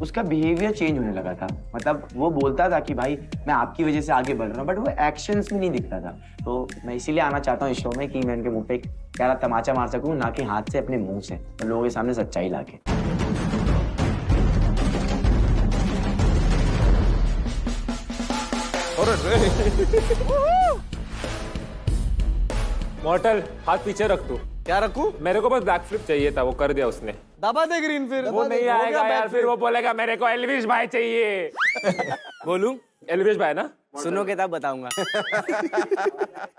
उसका बिहेवियर चेंज होने लगा था। मतलब वो बोलता था कि भाई मैं आपकी वजह से आगे बढ़ रहा हूँ, बट वो एक्शंस में नहीं दिखता था। तो मैं इसीलिए आना चाहता हूँ इस शो में कि मैं उनके मुंह पे प्यारा तमाचा मार सकूँ, ना कि हाथ से, अपने मुंह से, और लोगों के सामने सच्चाई लाके। मॉर्टल हाथ पीछे रख तू। क्या रखूं? मेरे को बस बैक फ्लिप चाहिए था, वो कर दिया उसने। दबा दे ग्रीन फिर। वो नहीं आएगा यार, फिर वो बोलेगा मेरे को एल्विश भाई चाहिए। बोलूं? एल्विश भाई ना? सुनोगे तब बताऊंगा।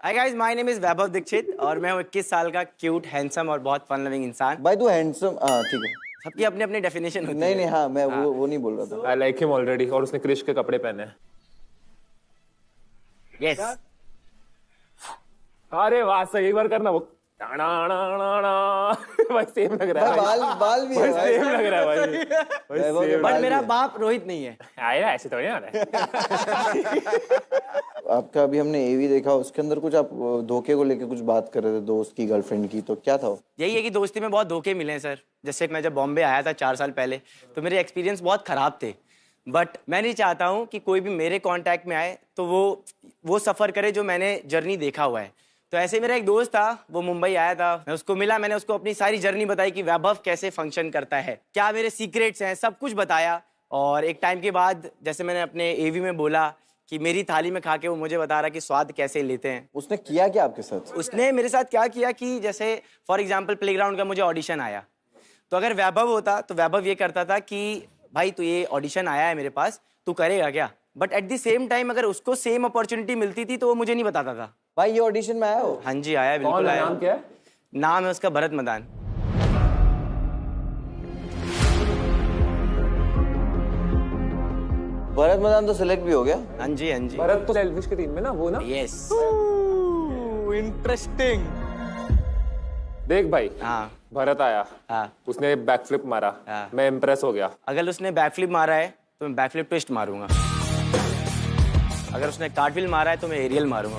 Hi guys, my name is Vaibhav Dixit और मैं हूँ 21 साल का क्यूट, हैंडसम और बहुत फन लविंग इंसान। भाई तू हैंडसम, हाँ ठीक है। सबकी अपनी अपनी डेफिनेशन होती है। नहीं हाँ, मैं वो नहीं बोल रहा था। आई लाइक हिम ऑलरेडी, और उसने क्रिश के कपड़े पहने हैं। यस। अरे वाह, सही, एक बार करना वो। भाई सेम लग रहा है। बाल भी है भाई। सेम लग रहा है भाई। बट मेरा बाप रोहित नहीं है। आया ऐसे थोड़ी ना। आपका अभी हमने एवी देखा, उसके अंदर कुछ आप धोखे को लेके कुछ बात कर रहे थे, दोस्त की, गर्लफ्रेंड की, तो क्या था वो? यही है कि दोस्ती में बहुत धोखे मिले हैं सर। जैसे मैं जब बॉम्बे आया था 4 साल पहले, तो मेरे एक्सपीरियंस बहुत खराब थे। बट मैं नहीं चाहता हूँ कि कोई भी मेरे कांटेक्ट में आए तो वो सफ़र करे जो मैंने जर्नी देखा हुआ है। तो ऐसे मेरा एक दोस्त था, वो मुंबई आया था, मैं उसको मिला, मैंने उसको अपनी सारी जर्नी बताई कि वैभव कैसे फंक्शन करता है, क्या मेरे सीक्रेट्स हैं, सब कुछ बताया। और एक टाइम के बाद जैसे मैंने अपने एवी में बोला कि मेरी थाली में खा के वो मुझे बता रहा कि स्वाद कैसे लेते हैं। उसने किया क्या आपके साथ? उसने मेरे साथ क्या किया कि जैसे फॉर एग्जाम्पल प्लेग्राउंड का मुझे ऑडिशन आया, तो अगर वैभव होता तो वैभव ये करता था कि भाई तू ये ऑडिशन आया है मेरे पास, तू करेगा क्या? But at the same time अगर उसको सेम अपॉर्चुनिटी मिलती थी तो वो मुझे नहीं बताता था। भाई ये ऑडिशन में आया हो? हाँ जी आया, बिल्कुल आया। नाम क्या है? नाम है उसका भरत मदान। भरत मदान तो सिलेक्ट भी हो गया? हाँ जी हाँ जी। भरत तो एल्विश की टीम में ना, वो ना? यस। इंटरेस्टिंग। देख भाई, हाँ भरत आया, हाँ, उसने बैक फ्लिप मारा, हाँ। मैं इम्प्रेस हो गया। अगर उसने बैकफ्लिप मारा है तो मैं बैकफ्लिप ट्विस्ट मारूंगा। अगर उसने कार्टव्हील मारा है तो मैं एरियल मारूंगा।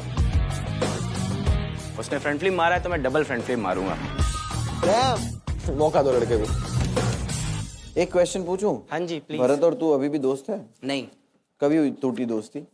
उसने फ्रंट फ्लिप मारा है तो मैं डबल फ्रंट फ्लिप मारूंगा। मौका दो लड़के को। एक क्वेश्चन पूछूं? हाँ जी प्लीज। भरत और तू अभी भी दोस्त है? नहीं, कभी हुई टूटी दोस्ती?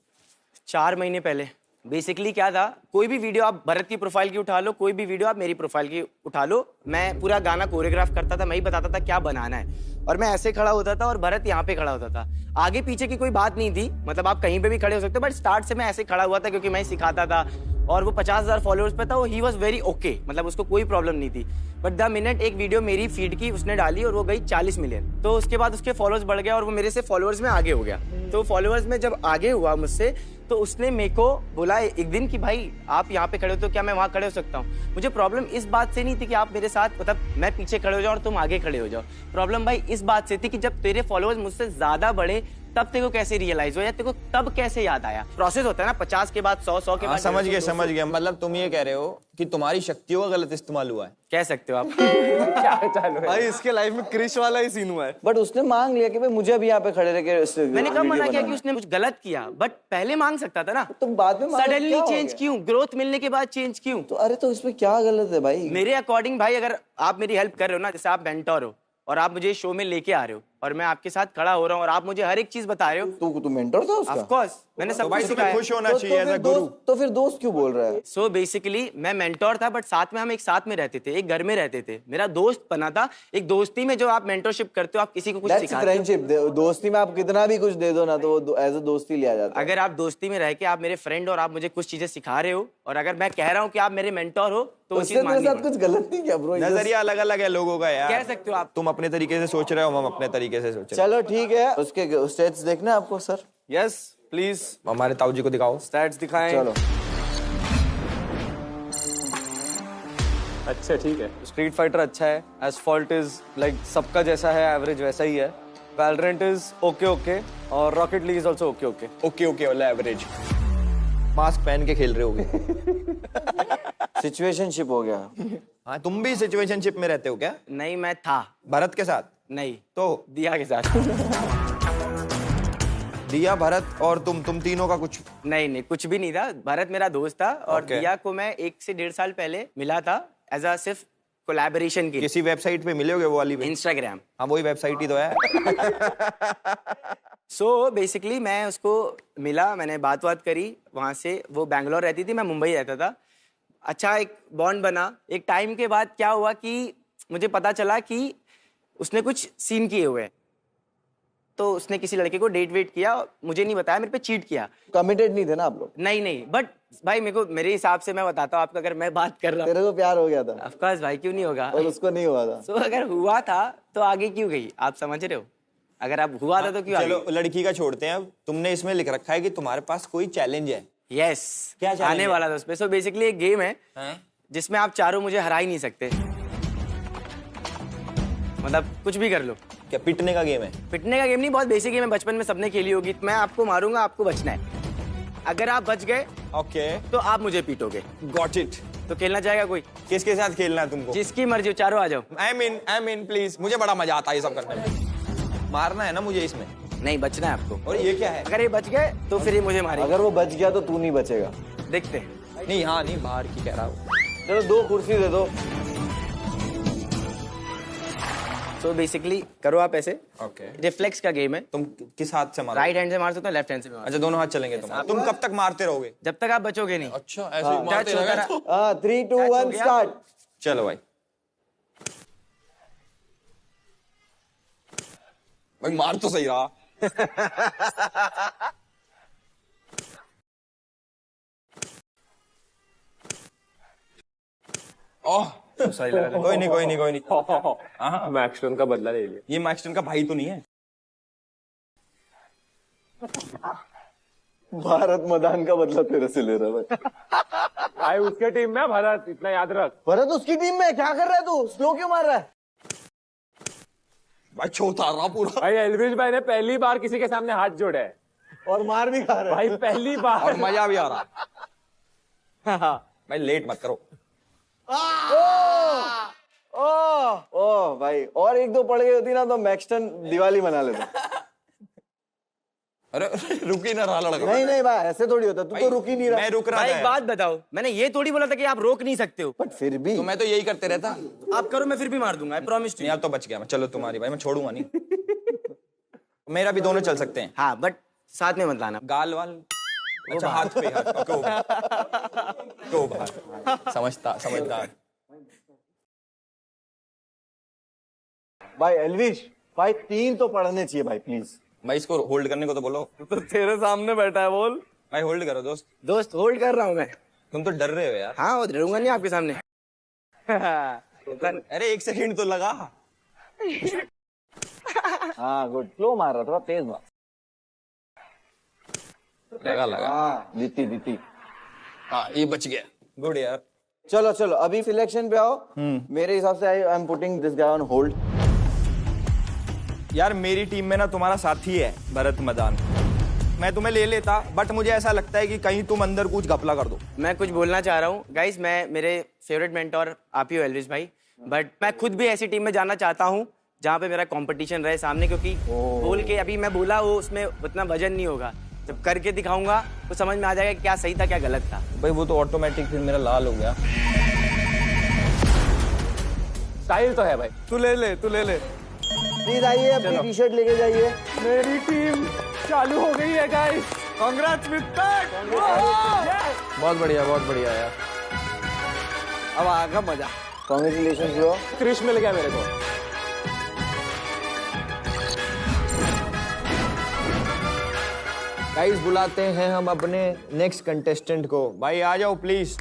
4 महीने पहले। बेसिकली क्या था, कोई भी वीडियो आप भरत की प्रोफाइल की उठा लो, कोई भी वीडियो आप मेरी प्रोफाइल की उठा लो, मैं पूरा गाना कोरियोग्राफ करता था, मैं ही बताता था क्या बनाना है। और मैं ऐसे खड़ा होता था और भरत यहाँ पे खड़ा होता था। आगे पीछे की कोई बात नहीं थी, मतलब आप कहीं पे भी खड़े हो सकते हो, बट स्टार्ट से मैं ऐसे खड़ा हुआ था क्योंकि मैं सिखाता था। और वो 50,000 फॉलोअर्स पे था, वो ही वॉज वेरी ओके, मतलब उसको कोई प्रॉब्लम नहीं थी। बट द मिनट एक वीडियो मेरी फीड की उसने डाली और वो गई 40 मिलियन, तो उसके बाद उसके फॉलोअर्स बढ़ गया और वो मेरे से फॉलोअर्स में आगे हो गया। तो फॉलोअर्स में जब आगे हुआ मुझसे, तो उसने मेरे को बोला एक दिन कि भाई आप यहाँ पे खड़े हो तो क्या मैं वहाँ खड़े हो सकता हूँ? मुझे प्रॉब्लम इस बात से नहीं थी कि आप मेरे साथ, मतलब मैं पीछे खड़े हो जाओ और तुम आगे खड़े हो जाओ। प्रॉब्लम भाई इस बात से थी कि जब तेरे फॉलोअर्स मुझसे ज्यादा बढ़े तब तेरे को कैसे रियलाइज हो, या तेरे को तब कैसे याद आया? प्रोसेस होता है ना, 50 के बाद 100, 100 के बाद समझ गया। मतलब तुम ये कह रहे हो कि तुम्हारी शक्तियों का गलत इस्तेमाल हुआ है? कह सकते हो आप। क्या चालू है भाई इसके लाइफ में क्रिश वाला ही सीन हुआ है। बट उसने मांग लिया कि भाई मुझे अभी यहाँ पे खड़े रह के मैंने कब मना किया कि उसने कुछ गलत किया? बट पहले मांग सकता था ना। तुम बाद में सडनली चेंज क्यों? ग्रोथ मिलने के बाद चेंज क्यों? तो अरे तो इसमें क्या गलत है भाई? मेरे अकॉर्डिंग भाई, अगर आप मेरी हेल्प कर रहे हो ना, जैसे आप मेंटर हो और आप मुझे शो में लेके आ रहे हो और मैं आपके साथ खड़ा हो रहा हूँ और आप मुझे हर एक चीज बता रहे हो, तू मेंटर था उसका? ऑफ कोर्स मैंने सब कुछ सिखाया। खुश होना चाहिए एज अ गुरु। तो फिर दोस्त क्यों बोल रहा है? सो बेसिकली मैं मेंटोर था, बट साथ में हम एक साथ में रहते थे, एक घर में रहते थे। मेरा दोस्त बना था। एक दोस्ती में जो आप मेंटरशिप करते हो, आप किसी को कुछ सिखाते हो। फ्रेंडशिप। दोस्ती में आप कितना भी कुछ दे दो ना, तो वो एज अ दोस्ती लिया जाता है। अगर आप दोस्ती में रह के आप मेरे फ्रेंड और आप मुझे कुछ चीजें सिखा रहे हो, और अगर मैं कह रहा हूँ कि आप मेरे मेंटोर हो, तो वो चीज उसने माननी मेरे साथ कुछ गलत नहीं किया ब्रो। नजरिया अलग अलग है लोगों का यार। कह सकते हो आप। तुम अपने तरीके से सोच रहे हो, हम अपने तरीके से सोच रहे चलो ठीक है, उसके स्टेट्स देखना है आपको सर? Yes please. हो। हमारे ताऊ जी को दिखाओ स्टैट्स दिखाएं। चलो अच्छा ठीक है। स्ट्रीट फाइटर अच्छा है, एसफॉल्ट इज लाइक सबका जैसा है, एवरेज वैसा ही है। वैलोरेंट इज ओके ओके, और rocket league is also okay okay. Okay वाला एवरेज। मास्क पहन के खेल रहे होगे। सिचुएशनशिप हो गया। हाँ, तुम भी सिचुएशनशिप में रहते हो क्या? नहीं, मैं था। भरत के साथ? नहीं, तो दिया के साथ। दिया, भरत और तुम तीनों का कुछ? नहीं, कुछ भी नहीं था। भरत मेरा दोस्त था और Okay. दिया को मैं 1 से 1.5 साल पहले मिला था एज अ सिर्फ कोलैबोरेशन के लिए। किसी वेबसाइट पे मिले होगे वो वाली? इंस्टाग्राम। हाँ, वही वेबसाइट ही तो है। सो बेसिकली मैं उसको मिला, मैंने बात करी वहाँ से। वो बैंगलोर रहती थी, मैं मुंबई रहता था। अच्छा एक बॉन्ड बना। एक टाइम के बाद क्या हुआ कि मुझे पता चला कि उसने कुछ सीन किए हुए हैं, तो उसने किसी लड़के को डेट वेट किया, मुझे नहीं बताया, मेरे पे चीट किया। कमिटेड नहीं थे ना आप लोग? नहीं, बट भाई मेरे हिसाब से मैं बताता हूँ आपको, अगर मैं बात कर रहा हूँ, तेरे को प्यार हो गया था ऑफ कोर्स भाई, क्यों नहीं होगा, और उसको नहीं हुआ था। तो अगर हुआ था तो आगे क्यों गई, आप समझ रहे हो, अगर आप हुआ था तो क्यों आगे? चलो लड़की का छोड़ते हैं, अब तुमने इसमें लिख रखा है कि तुम्हारे पास कोई चैलेंज है। यस, क्या challenge आने है? वाला था उसमें। सो बेसिकली एक गेम है जिसमें आप चारों मुझे हरा ही नहीं सकते, मतलब कुछ भी कर लो। क्या पिटने का गेम है? पिटने का गेम नहीं, बहुत बेसिक गेम है, बचपन में सबने खेली होगी। मैं आपको मारूंगा, आपको बचना है। अगर आप बच गए ओके तो आप मुझे पीटोगे। Got it. तो खेलना चाहेगा कोई? किसके साथ खेलना है तुमको? जिसकी मर्जी हो, चारों आ जाओ। आई मीन प्लीज, मुझे बड़ा मजा आता है ये सब करने में। मारना है ना मुझे इसमें? नहीं, बचना है आपको। और ये क्या है? अगर ये बच गए तो फिर ये मुझे मारेगा। अगर वो बच गया तो तू नहीं बचेगा। देखते हैं। नहीं, हाँ नहीं, बाहर की कह रहा हूँ। चलो 2 कुर्सी दे दो। सो बेसिकली करो आप ऐसे। ओके। रिफ्लेक्स का गेम है। तुम किस हाथ से मारो? राइट हैंड से मार सकते हो, लेफ्ट हैंड से मार। अच्छा, दोनों हाथ चलेंगे तुम कब तक मारते रहोगे? जब तक आप बचोगे नहीं। अच्छा, ऐसे ही मारते टच होता रहोगे? रहा। 3 2 1 स्टार्ट। चलो भाई मार तो सही रहा। ओह, सही लगा। कोई नहीं। मैक्सटोन का बदला ले लिया। ये मैक्सटन का भाई तो नहीं है? भारत मैदान का बदला तेरे से ले रहा है भाई उसके टीम में भारत, इतना याद रख। भरत उसकी टीम में क्या कर रहा है तू? स्लो क्यों मार रहा है? भाई छोटा रहा पूरा। भाई एल्विश भाई ने पहली बार किसी के सामने हाथ जोड़ा है और मार भी खा रहा है भाई, पहली बार। और मजा भी आ रहा। भाई लेट मत करो। ओ भाई, और 1-2 पड़ गई होती ना तो मैक्सटन दिवाली मना लेता। अरे रुक ही ना रहा लड़का। नहीं भाई, ऐसे थोड़ी होता। तू तो रुक ही नहीं रहा। मैं रुक रहा भाई था। एक बात बताओ, मैंने ये थोड़ी बोला था कि आप रोक नहीं सकते हो। बट फिर भी तो मैं तो यही करते रहता। आप करो, मैं फिर भी मार दूंगा, आई प्रॉमिस टू। नहीं, अब तो बच गया मैं। चलो तुम्हारी भाई, मैं छोड़ूंगा नहीं। मेरा भी दोनों चल सकते हैं। हाँ, बट साथ में मत लाना। गाल वाल, अच्छा हाथ पे समझदार। भाई एल्विश भाई 3 तो पढ़ने चाहिए भाई, प्लीज। भाई इसको होल्ड करने को तो बोलो। तो तेरे सामने बैठा है, बोल। भाई होल्ड करो दोस्त। दोस्त होल्ड कर रहा हूँ मैं। तुम तो डर रहे हो यार। हाँ, वो डरूंगा नहीं आपके सामने। अरे 1 सेकंड तो लगा। हाँ गुड, स्लो मार रहा, थोड़ा तेज मार। लगा। हाँ, जीती। हाँ, ये बच गया। गुड यार। चलो अभी सिलेक्शन पे आओ। मेरे हिसाब से I am putting this guy on hold. यार मेरी टीम में ना तुम्हारा साथी है भरत मदान। मैं तुम्हें ले लेता, बट मुझे ऐसा लगता है कि कहीं तुम अंदर कुछ घपला कर दो। मैं कुछ बोलना चाह रहा हूँ गाइस, मेरे फेवरेट मेंटोर आप ही हो एल्विश भाई, बट मैं खुद भी ऐसी टीम में जाना चाहता हूँ जहाँ पे मेरा कंपटीशन रहे सामने, क्योंकि बोल के अभी मैं बोला वो उसमें उतना वजन नहीं होगा। जब करके दिखाऊंगा तो समझ में आ जाएगा क्या सही था क्या गलत था। भाई वो तो ऑटोमेटिक फिर मेरा लाल हो गया। स्टाइल तो है भाई। तू ले ले। प्लीज आइए, अपनी टी-शर्ट लेके जाइए। मेरी टीम चालू हो गई है गाइस। कांग्रेस मित्तक। बहुत बढ़िया यार। अब आगा मजा। Congratulations bro. क्रिश मिल गया मेरे को। गाइस बुलाते हैं हम अपने नेक्स्ट कंटेस्टेंट को। भाई आ जाओ please.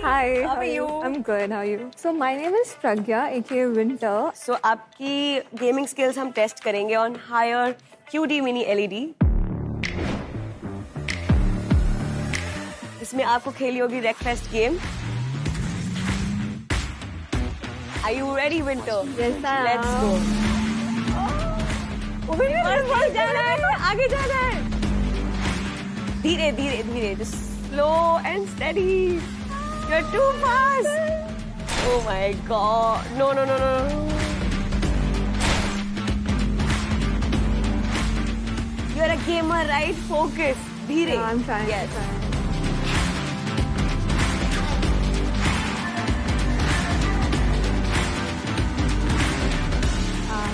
Hi, how are you? I'm good. How are you? So my name is Pragya, aka Winter. So आपकी गेमिंग स्किल्स हम टेस्ट करेंगे on Haier QD mini LED। इसमें आपको खेली होगी Wreckfest game. Are you ready, Winter? Yes, I am. Let's go. आगे जाना है, आगे जाना है। धीरे धीरे धीरे, just slow and steady. You're too fast. Oh my God! No. You're a gamer, right? Focus. धीरे. Yeah, I'm trying. Yes.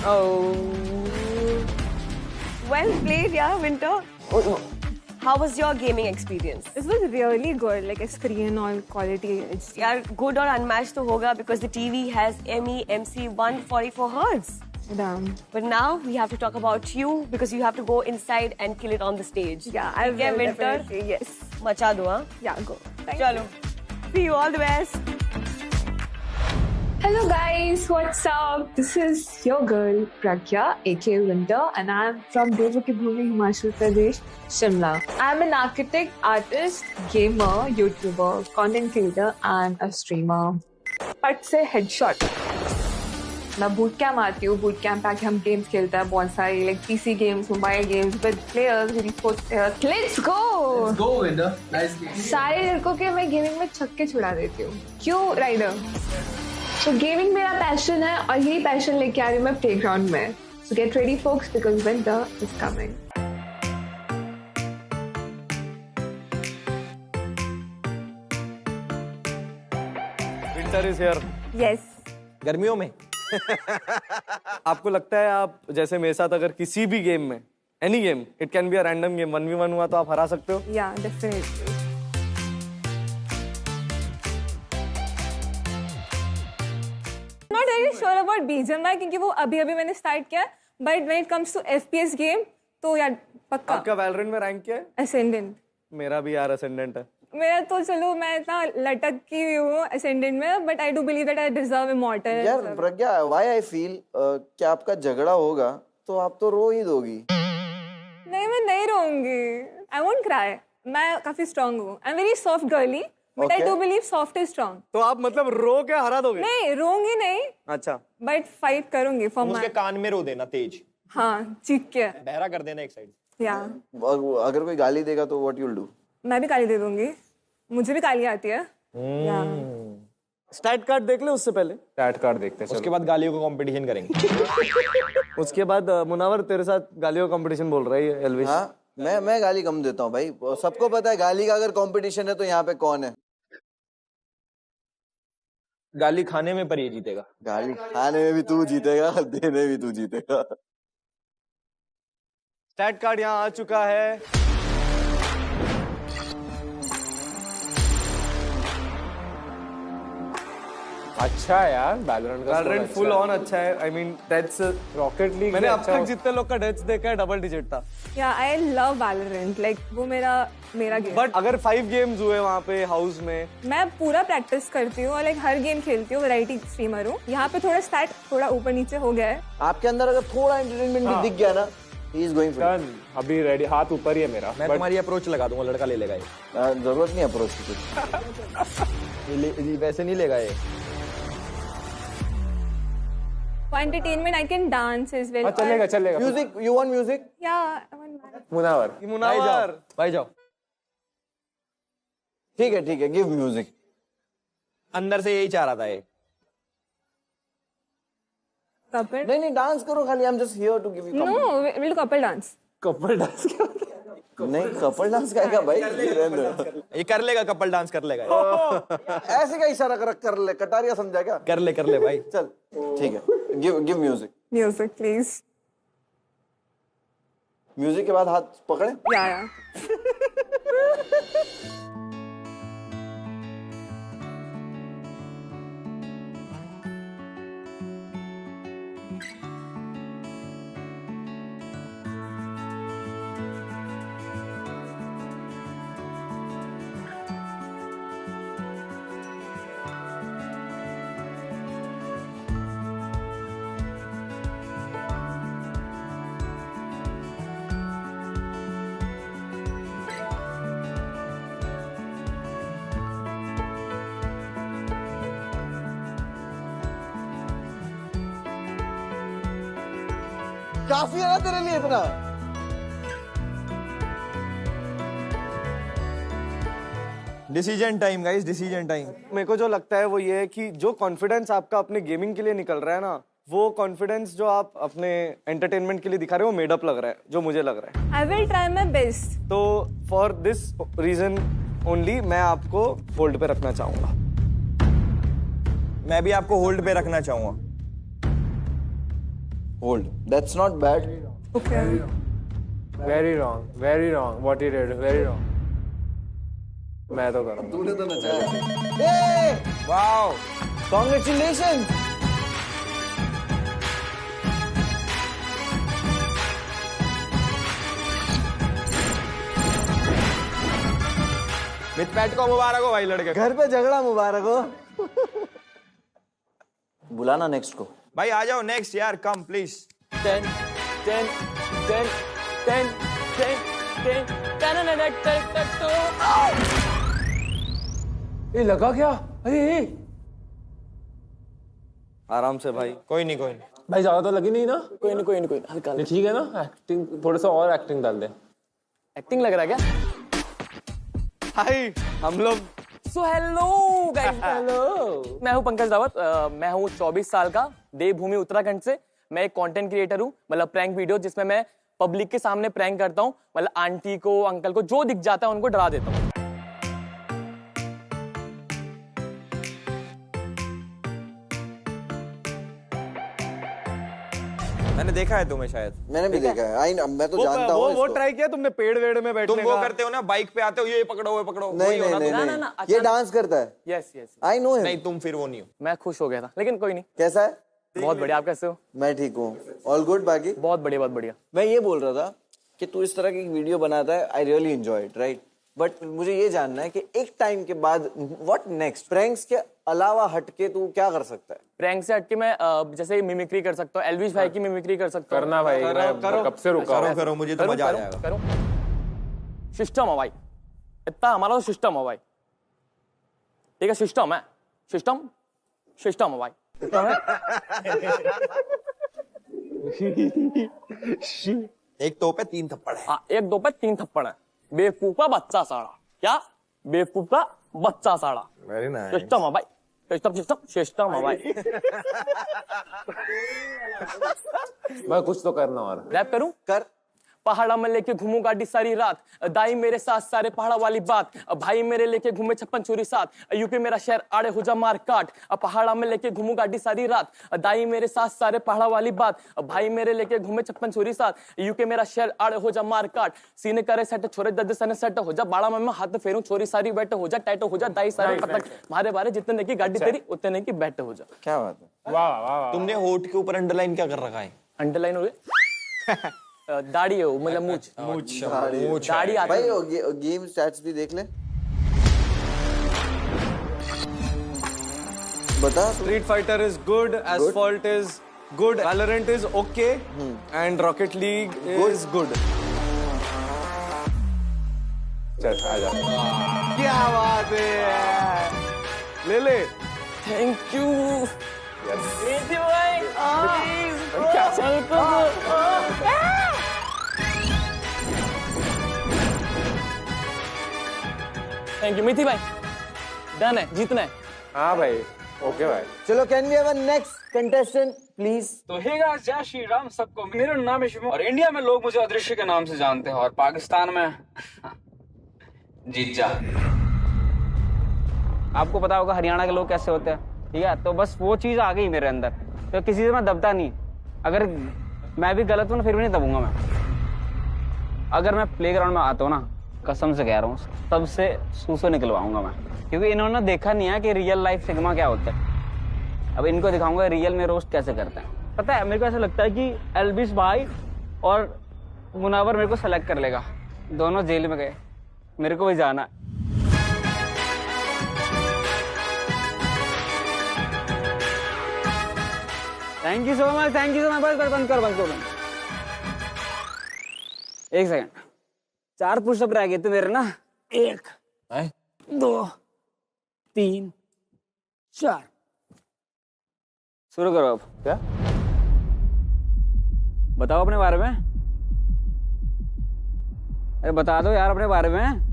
Oh. Well played, yeah, Winter. How was your gaming experience? This was really good. Like a screen all quality. Yeah, good or unmatched तो होगा because the TV has MEMC 144 Hz. Damn. But now we have to talk about you because you have to go inside and kill it on the stage. Yeah, I ठीक है, will Winter? definitely, yes. मचा दो हाँ. Yeah, go. Thank चलो. See you, all the best. Hello guys, what's up? This is your girl Pragya, aka Winter, and I'm from Devaki Bhumi, Himachal Pradesh, Shimla. I'm an architect, artist, gamer, YouTuber, content creator, and a streamer. But से headshot. मैं boot camp आती हूँ. Boot camp आके हम games खेलते हैं बहुत सारी, like PC games, mobile games with players, with sports players. Let's go! Let's go, Winter. Nice game. सारे लड़कों के मैं गेमिंग में छक्के छुड़ा देती हूँ. क्यों राइडर? तो गेमिंग मेरा पैशन है और यही पैशन लेके आ रही हूँ मैं प्लेग्राउंड में. So get ready folks because winter is coming. Winter is here. Yes. गर्मियों में आपको लगता है आप जैसे मेरे साथ अगर किसी भी गेम में, any game, it can be a random game, 1v1 हुआ तो आप हरा सकते हो? Yeah, definitely. Not very sure about BGMI क्योंकि वो अभी मैंने स्टार्ट किया. But when it comes to FPS game, तो यार पक्का. आपका Valorant में रैंक क्या है? Ascendant. मेरा भी यार Ascendant है. मेरा तो चलो मैं इतना लटक की हूँ Ascendant में, but I do believe that I deserve Immortal. यार प्रज्ञा, why I feel कि आपका झगड़ा होगा तो आप तो रो ही दोगी. नहीं, मैं नहीं रोऊंगी. I won't cry. मैं काफी strong हूँ. I'm very soft girly, but I do believe soft is strong. तो आप मतलब रो के हरा दोगे? नहीं, रोऊंगी नहीं. अच्छा. But fight करूंगी for my. उसके कान में रो देना तेज. हाँ, चीख के. बहरा कर देना एक साइड. Yeah. अगर कोई गाली देगा तो what you'll do? मैं भी गाली दे दूंगी. मुझे भी गाली आती है. स्टैट कार्ड देख ले उससे पहले. स्टैट कार्ड देखते हैं. उसके बाद गालियों का कंपटीशन करेंगे. उसके बाद मुनावर तेरे साथ गालियों का कंपटीशन बोल रही है एल्विश. हाँ, मैं गाली कम देता हूँ भाई. सबको पता है गाली का अगर कंपटीशन है तो यहाँ पे कौन है. गाली खाने में पर ये जीतेगा. गाली खाने में भी तू जीतेगा, देने में भी तू जीतेगा. स्टैट कार्ड यहाँ आ चुका है. अच्छा यार, Valorant फुल ऑन अच्छा है. I mean deaths, rocket league मैंने अब तक जितने लोग का डेथ्स देखा है डबल डिजिट था. Yeah, I love Valorant. Like वो मेरा गेम. बट अगर 5 गेम्स हुए वहाँ पे हाउस में, मैं पूरा प्रैक्टिस करती हूँ और लाइक हर गेम खेलती हूँ. वैरायटी स्ट्रीमर हूँ. यहाँ पे थोड़ा स्टैट थोड़ा ऊपर नीचे हो गया है. आपके अंदर अगर थोड़ा एंटरटेनमेंट भी दिख गया ना, he is going for it. अभी रेडी, हाथ ऊपर ही है मेरा. मैं तुम्हारी अप्रोच लगा दूंगा, लड़का ले लेगा ये. जरूरत नहीं अप्रोच की. वैसे नहीं लेगा ये. For entertainment, I can dance as well. चलेगा. Music, you want music? Yeah, I want. Munawar भाई जाओ. ठीक है, give music. अंदर से यही चाह रहा था ये. Couple? नहीं, डांस करो खाली. I'm just here to give you company. No, we'll do couple dance. Couple dance क्या होता है? नहीं, कपल डांस का क्या भाई? ये कर लेगा, कपल डांस कर लेगा. ऐसे का इशारा कर ले. कटारिया समझा क्या? कर ले भाई. चल ठीक है. Give music. Music, please. Music के बाद हाथ पकड़े. Yeah. काफी है ना तेरे लिए इतना. Decision time guys, decision time. मेरे को जो लगता है वो ये है कि जो कॉन्फिडेंस आपका अपने गेमिंग के लिए निकल रहा है ना, वो कॉन्फिडेंस जो आप अपने एंटरटेनमेंट के लिए दिखा रहे हो मेड अप लग रहा है, जो मुझे लग रहा है. I will try my best. तो फॉर दिस रीजन ओनली मैं आपको होल्ड पे रखना चाहूंगा. मैं भी आपको होल्ड पे रखना चाहूंगा. Hold. That's not bad. Okay. Very wrong. What he did, very wrong. मैं तो करूँगा. तूने तो नचाया. Hey! वाओ. Congratulations. मितपैट को मुबारक हो भाई लड़के। घर पे झगड़ा मुबारक हो। बुलाना नेक्स्ट को। भाई आ जाओ नेक्स्ट यार, कम प्लीज। 10 10 10 10 10 ये लगा क्या? अरे आराम से भाई। कोई नहीं कोई नहीं भाई, ज्यादा तो लगी नहीं ना? कोई नहीं कोई नहीं कोई नहीं, हल्का नहीं, ठीक है ना? एक्टिंग थोड़ा सा और एक्टिंग डाल दे। एक्टिंग लग रहा है क्या? हाय, हम लोग सो हेलो गाइस, हेलो। मैं हूं पंकज रावत, मैं हूं 24 साल का, देवभूमि उत्तराखंड से। मैं एक कंटेंट क्रिएटर हूं, मतलब प्रैंक वीडियो जिसमें मैं पब्लिक के सामने प्रैंक करता हूं, मतलब आंटी को अंकल को जो दिख जाता है उनको डरा देता हूं। मैंने देखा है तुम्हें शायद। मैंने भी देखा है। मैं तो जानता हूँ। वो ट्राई किया तुमने पेड़ वेड़ में बैठने तुम वो का? करते हो ना, बाइक पे आते हो, ये पकड़ो वो पकड़ो। नहीं नहीं नहीं, ना, ये डांस करता है। Yes yes, I know. नहीं तुम फिर वो नहीं हो। मैं खुश हो गया था, लेकिन कोई नहीं। कैसा है? बहुत बढ़िया, आप कैसे हो? मैं ठीक हूँ, ऑल गुड। बाकी बहुत बढ़िया बहुत बढ़िया। मैं ये बोल रहा था कि तू इस तरह की वीडियो बनाता है, I really enjoy it, right? But मुझे ये जानना है कि एक टाइम के बाद व्हाट नेक्स्ट? प्रैंक्स के अलावा हटके तू क्या कर सकता है? प्रैंक से हटके मैं जैसे मिमिक्री कर सकता हूँ, एल्विश भाई की मिमिक्री कर सकता हूँ। करना भाई, मैं कब से रुका हूँ। करो मुझे तो मजा आ जाएगा। करो। सिस्टम है भाई, इतना हमारा तो सिस्टम है भाई। ठीक है, सिस्टम है, सिस्टम सिस्टम है भाई। एक तो पे 3 थप्पड़ है। हाँ, एक दो पे 3 थप्पड़ है। बेवकूफ का बच्चा साड़ा। क्या? बेवकूफ का बच्चा साड़ा। Very nice. सिस्टम है भाई, सिस्टम सिस्टम सिस्टम है भाई। मैं कुछ तो करना और। रैप करूं? कर। पहाड़ा में लेके घूमू गाड़ी सारी रात, दाई मेरे साथ सारे पहाड़ा वाली बात, भाई मेरे लेके घूमे 56 चोरी साथ, यूपी मेरा शहर आड़े हो जा मार काट। पहाड़ा में लेके घूमू गाड़ी सारी रात, दाई मेरे साथ सारे पहाड़ा वाली बात, भाई मेरे लेके घूमे 56 चोरी साथ, यूपी मेरा शहर आड़े हो जा मार काट। सीने करे सेट छोरे दर्द सने सेट हो जा, बाड़ा में हाथ फेरूं छोरी सारी बैठ हो जा, टाइट हो जा दाई सारे पतक मारे बारे, जितने की गाड़ी तेरी उतने की बैठ हो जा। क्या बात है? वाह वाह। तुमने होठ के ऊपर अंडरलाइन क्या कर रखा है? अंडरलाइन हो गई दाढ़ी है वो, मतलब मूछ दाढ़ी आती भाई है। गेम स्टैट्स भी देख ले। बता। Street fighter is good, asphalt is good, Valorant is okay, and rocket league is good. चल आ जा। क्या बात है, ले ले। थैंक यू भाई। थैंक यू मिथी भाई, डन है, जीतना है। हाँ भाई, ओके भाई। चलो, can we have a next contestant please? तो हे गाइस, जय श्री राम सबको। मेरा नाम है शिवम और इंडिया में लोग मुझे अदृश्य के नाम से जानते हैं, और पाकिस्तान में जीजा। आपको पता होगा हरियाणा के लोग कैसे होते हैं, ठीक है? तो बस वो चीज आ गई मेरे अंदर, तो किसी से मैं दबता नहीं। अगर मैं भी गलत हूं ना, फिर भी नहीं दबूंगा मैं। अगर मैं प्लेग्राउंड में आता हूँ ना, कसम से कह रहा हूँ, सबसे सूसो निकलवाऊंगा मैं, क्योंकि इन्होंने देखा नहीं है कि रियल लाइफ सिग्मा क्या होता है। अब इनको दिखाऊंगा रियल में रोस्ट कैसे करते हैं। पता है, मेरे को ऐसा लगता है कि एल्विश भाई और मुनावर मेरे को सेलेक्ट कर लेगा। दोनों जेल में गए, मेरे को भी जाना है। Thank you so much, thank you so much. बंद कर। एक सेकंड, 4 पुशअप रह गए थे मेरे ना। 1 2 3 4। शुरू करो अब। क्या बताओ अपने बारे में। अरे बता दो यार अपने बारे में।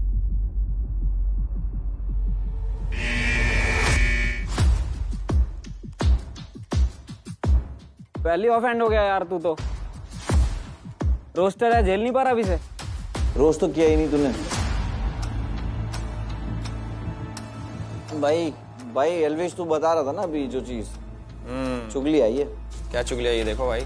पहली ऑफ एंड हो गया यार, तू तो रोस्टर है, झेल नहीं पा रहा अभी से। रोस्ट तो किया ही नहीं तूने। भाई एल्विश तू बता रहा था ना अभी जो चीज, चुगली आई है। क्या चुगली आई? देखो भाई।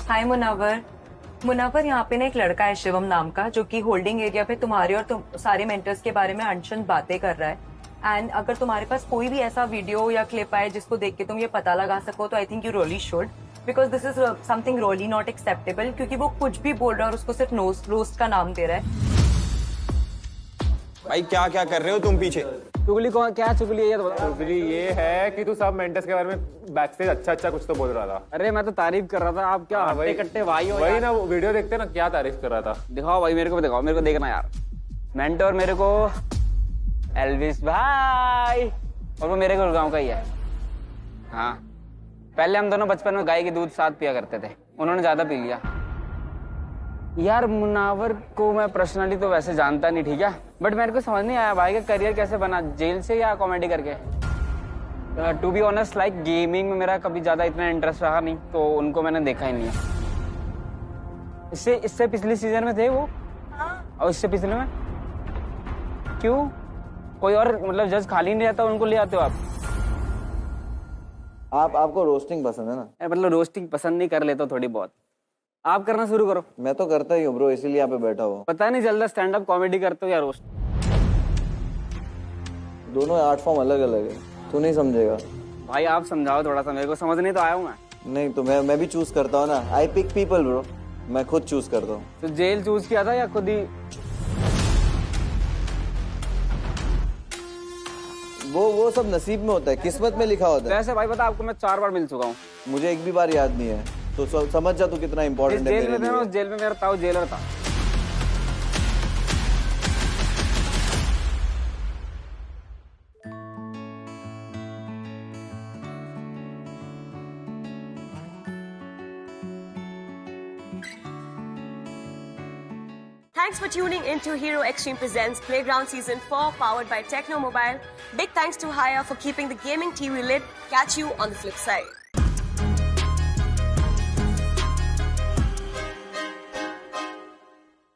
हाय मुनावर, यहाँ पे ना एक लड़का है शिवम नाम का, जो कि होल्डिंग एरिया पे तुम्हारे और तुम सारे मेंटर्स के बारे में अनशन बातें कर रहा है। एंड अगर तुम्हारे पास कोई भी ऐसा वीडियो या क्लिप आए जिसको देख के तुम ये पता लगा सको, तो I think you really should, because this is something really not acceptable. क्योंकि वो कुछ भी बोल रहा है और उसको सिर्फ रोस्ट का नाम दे रहा है। भाई क्या क्या कर रहे हो तुम पीछे? चुगली कौन, क्या चुगली है ये तो बता। चुगली ये है कि तू सब मेंटर्स के बारे में बैक स्टेज अच्छा कुछ तो बोल रहा था। अरे मैं तो तारीफ कर रहा था, आप क्या हट्टे कट्टे भाई हो वही यार। ना, वो वीडियो देखते ना, क्या तारीफ कर रहा था। दिखाओ भाई, मेरे को भी दिखाओ, मेरे को देखना यार। मेंटर मेरे को एल्विस भाई, और वो मेरे गुड़गांव का ही है। हाँ, पहले हम दोनों बचपन में गाय के दूध साथ पिया करते थे, उन्होंने ज्यादा पी लिया। यार मुनावर को मैं पर्सनली तो वैसे जानता नहीं, ठीक है, बट मेरे को समझ नहीं आया भाई का करियर कैसे बना, जेल से या कॉमेडी करके। To be honest, like gaming में मेरा कभी ज्यादा इतना इंटरेस्ट रहा नहीं, तो उनको मैंने देखा ही नहीं है। इससे पिछली सीजन में थे वो, और इससे पिछले में क्यों कोई और मतलब जज खाली नहीं रहता, उनको ले आते हो आप? आपको रोस्टिंग पसंद है ना? मतलब रोस्टिंग पसंद नहीं, कर लेता थोड़ी बहुत। आप करना शुरू करो। मैं तो करता ही हूँ ब्रो, इसीलिए यहाँ पे बैठा हुआ। पता नहीं चलता स्टैंड अप कॉमेडी करते हो या रोस्ट। दोनों आर्ट फॉर्म अलग अलग है, तू नहीं समझेगा। भाई आप समझाओ थोड़ा सा, मेरे को समझ नहीं तो आया हूँ मैं। नहीं तो मैं भी चूज करता हूँ ना, आई पिक पीपल ब्रो, मैं खुद चूज करता हूँ। तो जेल चूज किया था या खुद ही? वो सब नसीब में होता है, किस्मत में लिखा होता है। वैसे भाई पता आपको मैं 4 बार मिल चुका हूँ। मुझे एक भी बार याद नहीं है, तो समझ जा तू कितना इंपॉर्टेंट है जेल में था, उस जेल में मेरा ताऊ जेलर था। Thanks for tuning in to Hero Extreme Presents Playground Season 4, powered by Techno Mobile. Big thanks to Haya for keeping the gaming TV lit. Catch you on the flip side.